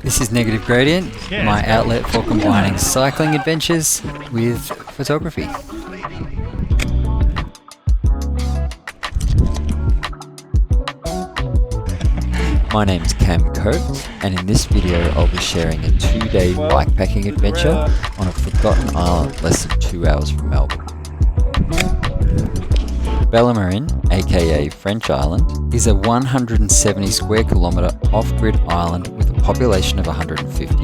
This is Negative Gradient, my outlet for combining cycling adventures with photography. My name's Cam Cope, and in this video I'll be sharing a 2-day bikepacking adventure on a forgotten island less than 2 hours from Melbourne. Bellamarin, aka French Island, is a 170 square kilometre off-grid island with a population of 150,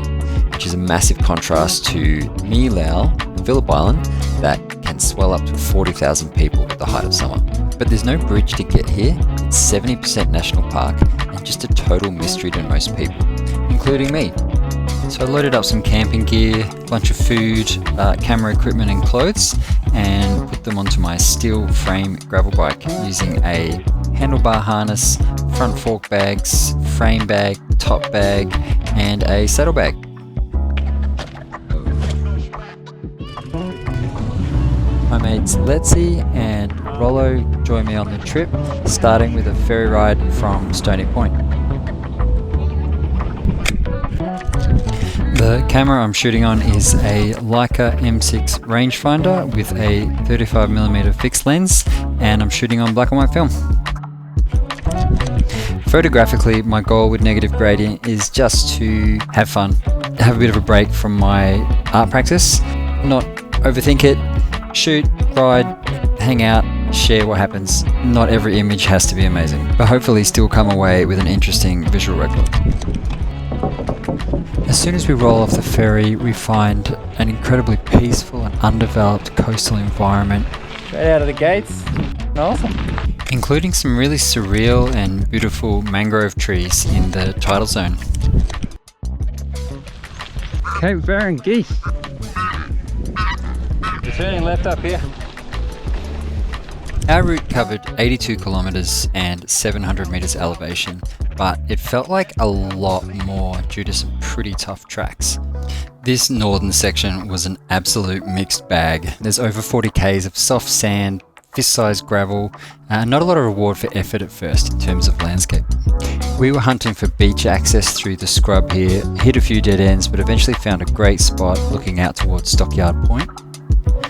which is a massive contrast to Milau, Phillip Island, that can swell up to 40,000 people at the height of summer. But there's no bridge to get here, it's 70% national park, and just a total mystery to most people, including me. So I loaded up some camping gear, a bunch of food, camera equipment and clothes, and put them onto my steel frame gravel bike using a handlebar harness, front fork bags, frame bag, top bag, and a saddlebag. My mates Lettsy and Rolo join me on the trip, starting with a ferry ride from Stony Point. The camera I'm shooting on is a Leica M6 rangefinder with a 35mm fixed lens, and I'm shooting on black and white film. Photographically, my goal with Negative Gradient is just to have fun, have a bit of a break from my art practice, not overthink it, shoot, ride, hang out, share what happens. Not every image has to be amazing, but hopefully still come away with an interesting visual record. As soon as we roll off the ferry, we find an incredibly peaceful and undeveloped coastal environment. Straight out of the gates, awesome. Including some really surreal and beautiful mangrove trees in the tidal zone. Cape Barren geese. We're turning left up here. Our route covered 82 kilometres and 700 metres elevation, but it felt like a lot more due to some pretty tough tracks. This northern section was an absolute mixed bag. There's over 40 k's of soft sand, fist-sized gravel, and not a lot of reward for effort at first in terms of landscape. We were hunting for beach access through the scrub here, hit a few dead ends, but eventually found a great spot looking out towards Stockyard Point.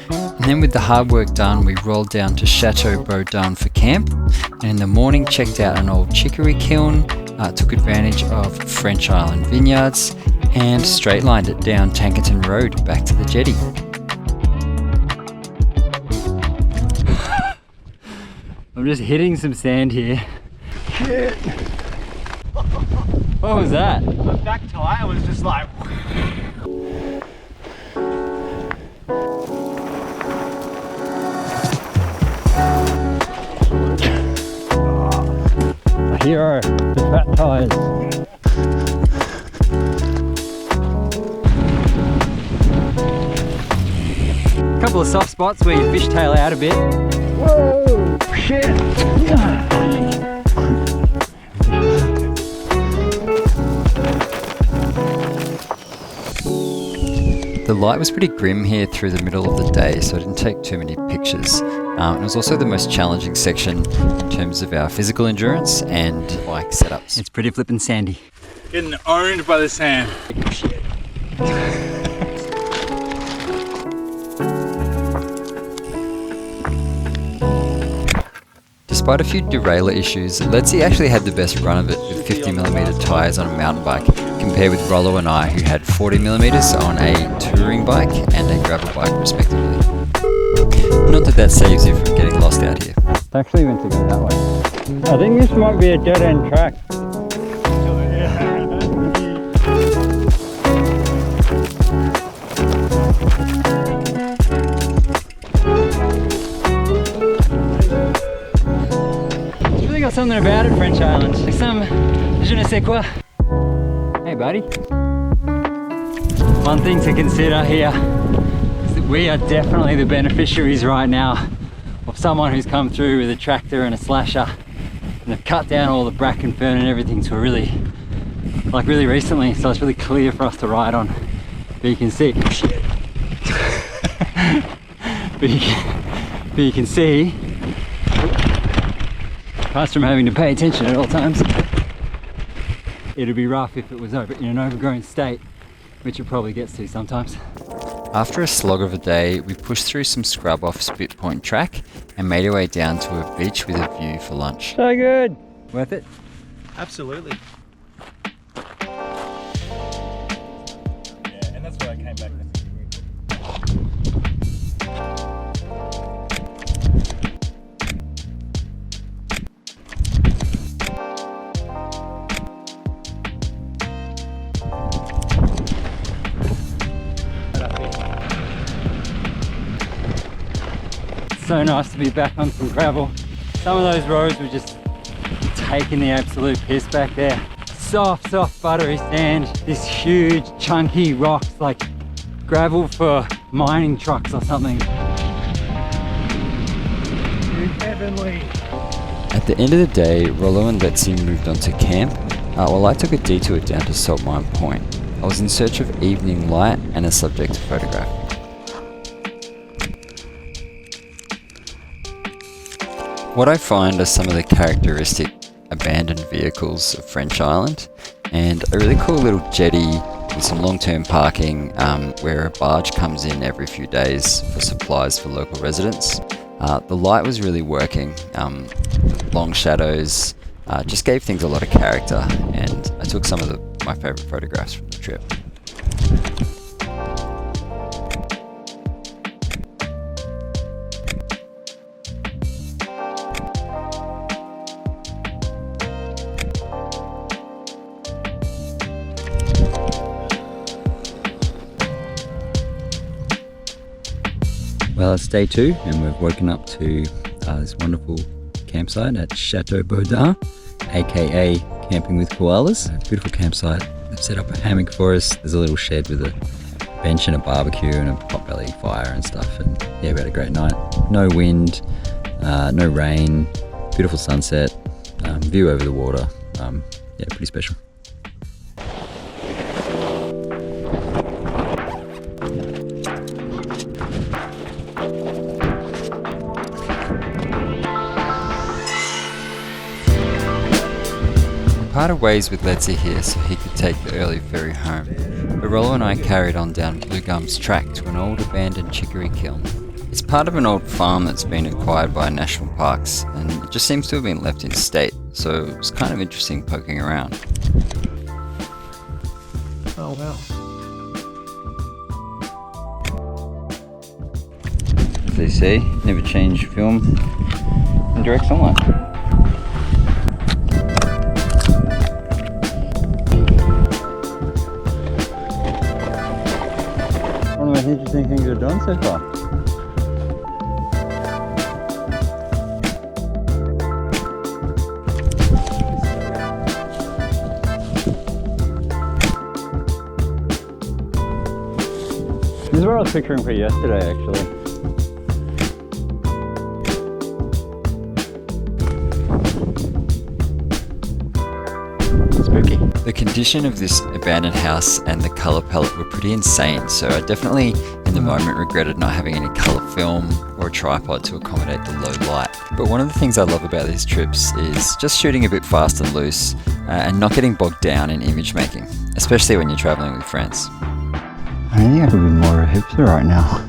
And then with the hard work done, we rolled down to Chateau Baudin for camp, and in the morning checked out an old chicory kiln, took advantage of French Island Vineyards, and straight-lined it down Tankerton Road back to the jetty. I'm just hitting some sand here. Shit! What was that? My back tire was just like... Hero, the fat tires. Couple of soft spots where you fishtail out a bit. Whoa, shit! The light was pretty grim here through the middle of the day, so I didn't take too many pictures. It was also the most challenging section in terms of our physical endurance and bike setups. It's pretty flippin' sandy. Getting owned by the sand. Despite a few derailleur issues, Lettsy actually had the best run of it with 50mm tyres on a mountain bike, compared with Rolo and I, who had 40mm on a touring bike and a gravel bike respectively. Not that that saves you from getting lost out here. It's actually meant to go that way. I think this might be a dead-end track. It's really got something about it, French Island. Like some je ne sais quoi. Hey buddy. One thing to consider here is that we are definitely the beneficiaries right now of someone who's come through with a tractor and a slasher and have cut down all the bracken fern and everything to really recently, so it's really clear for us to ride on. But you can see but you can see, apart from having to pay attention at all times, it'd be rough if it was in an overgrown state, which it probably gets to sometimes. After a slog of a day, we pushed through some scrub off Spit Point track and made our way down to a beach with a view for lunch. So good! Worth it? Absolutely. Yeah, and that's why I came back. So nice to be back on some gravel. Some of those roads were just taking the absolute piss back there. Soft, buttery sand. This huge, chunky rocks, like gravel for mining trucks or something. Heavenly. At the end of the day, Rolo and Lettsy moved on to camp, while I took a detour down to Salt Mine Point. I was in search of evening light and a subject to photograph. What I find are some of the characteristic abandoned vehicles of French Island, and a really cool little jetty with some long-term parking where a barge comes in every few days for supplies for local residents. The light was really working, long shadows, just gave things a lot of character, and I took some of my favourite photographs from the trip. Well, it's day 2 and we've woken up to this wonderful campsite at Chateau Baudin, aka Camping with Koalas. A beautiful campsite. They've set up a hammock for us. There's a little shed with a bench and a barbecue and a potbelly fire and stuff. And yeah, we had a great night. No wind, no rain, beautiful sunset, view over the water. Yeah, pretty special. Parted ways with Lettsy here so he could take the early ferry home, but Rolo and I carried on down Bluegums track to an old abandoned chicory kiln. It's part of an old farm that's been acquired by national parks, and it just seems to have been left in state, so it was kind of interesting poking around. Oh wow. As they say, never change film in direct sunlight. One of the most interesting things we've done so far. This is where I was picturing for yesterday, actually. Spooky. The condition of this abandoned house and the colour palette were pretty insane, so I definitely in the moment regretted not having any colour film or a tripod to accommodate the low light. But one of the things I love about these trips is just shooting a bit fast and loose and not getting bogged down in image making, especially when you're travelling with friends. I think I could be more of a hipster right now.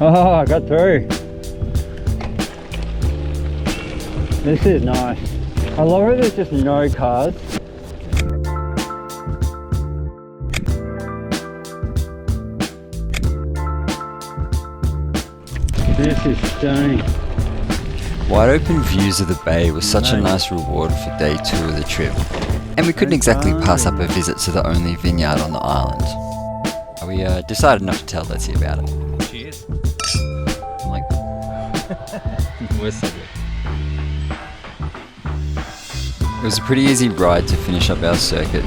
Oh, I got through. This is nice. I love it, there's just no cars. This is stunning. Wide open views of the bay was such a nice reward for day 2 of the trip, and we couldn't exactly pass up a visit to the only vineyard on the island. We decided not to tell Lettsy about it. Cheers. I'm like, worst subject. It was a pretty easy ride to finish up our circuit,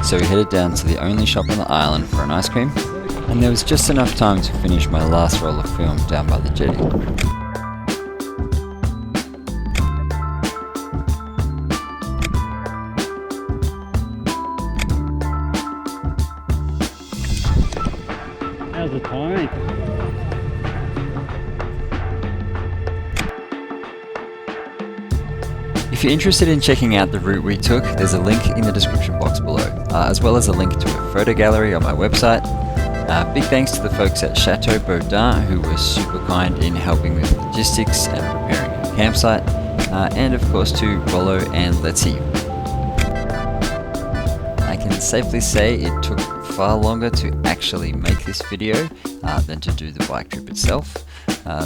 so we headed down to the only shop on the island for an ice cream, and there was just enough time to finish my last roll of film down by the jetty. How's the timing? If you're interested in checking out the route we took, there's a link in the description box below, as well as a link to a photo gallery on my website. Big thanks to the folks at Chateau Baudin who were super kind in helping with logistics and preparing a campsite, and of course to Rolo and Lettsy. I can safely say it took far longer to actually make this video than to do the bike trip itself.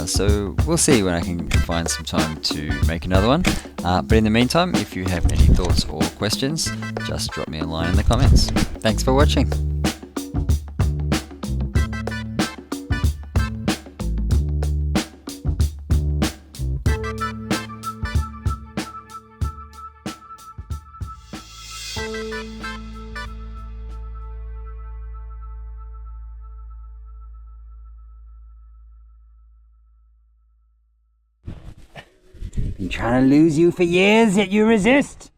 So we'll see when I can find some time to make another one. But in the meantime, if you have any thoughts or questions, just drop me a line in the comments. Thanks for watching. Been trying to lose you for years, yet you resist.